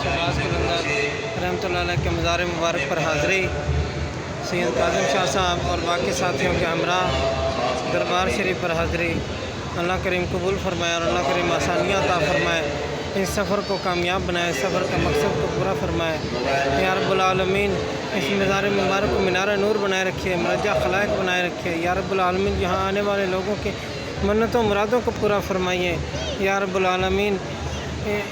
شہباز قلندر رحمۃ اللہ علیہ کے مزار مبارک پر حاضری، سید کاظم شاہ صاحب اور باقی ساتھیوں کے ہمراہ دربار شریف پر حاضری۔ اللہ کریم قبول فرمائے اور اللہ کریم آسانیاں عطا فرمائے، اس سفر کو کامیاب بنائے، سفر کا مقصد کو پورا فرمائے یا رب العالمین۔ اس مزار مبارک کو مینار نور بنائے رکھیے، مرجع خلائق بنائے رکھیے یا رب العالمین۔ یہاں آنے والے لوگوں کی منتوں مرادوں کو پورا فرمائیے یا رب العالمین۔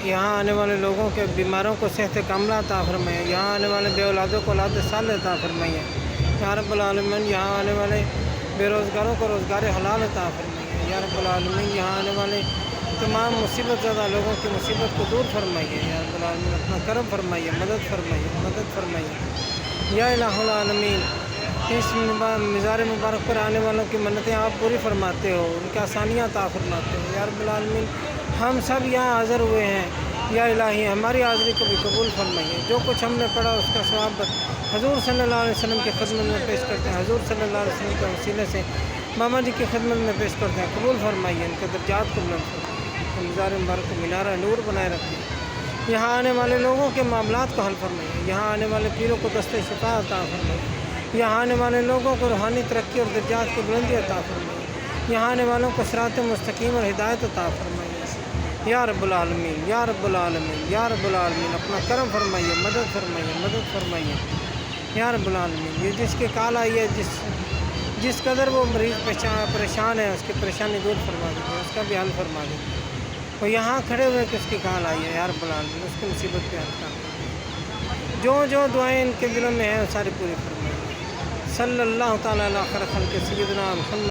یہاں آنے والے لوگوں کے بیماروں کو صحت کاملہ عطا فرمائیے، یہاں آنے والے بے اولادوں کو اولاد صالح عطا فرمائیے یا رب العالمین۔ یہاں آنے والے بے روزگاروں کو روزگار حلال عطا فرمائیے یا رب العالمین۔ یہاں آنے والے تمام مصیبت زدہ لوگوں کی مصیبت کو دور فرمائیے یا رب العالمین۔ اپنا کرم فرمائیے، مدد فرمائیے یا الہ العالمین۔ اس مزار مبارک پر آنے والوں کی منتیں آپ پوری فرماتے ہو، ان کی آسانیاں عطا فرماتے ہو یا رب العالمین۔ ہم سب یہاں حاضر ہوئے ہیں یا الہی، ہماری حاضری کو بھی قبول فرمائیے۔ جو کچھ ہم نے پڑھا اس کا ثواب حضور صلی اللہ علیہ وسلم کی خدمت میں پیش کرتے ہیں، حضور صلی اللہ علیہ وسلم کے وسیلے سے ماما جی کی خدمت میں پیش کرتے ہیں، قبول فرمائیے، ان کے درجات کو بلند فرمائیے، مزار مبارک کو مینار نور بنائے رکھیے۔ یہاں آنے والے لوگوں کے معاملات کو حل فرمائیے، یہاں آنے والے پیروں کو دست شفا عطا فرمائیے، یہاں آنے والے لوگوں کو روحانی ترقی اور درجات کی بلندی عطا فرمائیے، یہاں آنے والوں کو صراط مستقیم اور ہدایت عطا فرمائیے یا رب العالمین یا رب العالمین یا رب العالمین۔ اپنا کرم فرمائیے، مدد فرمائیے یا رب العالمین۔ یہ جس کی کال آئی ہے، جس قدر وہ مریض پریشان ہے، اس کی پریشانی دور فرما دیجیے، اس کا بھی حل فرما دیجیے۔ اور یہاں کھڑے ہوئے کس کی کال آئی ہے یا رب العالمین، اس کی مصیبت پہ حل کر جو دعائیں ان کے دلوں میں ہیں وہ ساری پوری فرمائیے۔ صلی اللہ تعالیٰ علیہ خیر خلق سیدنا محمد۔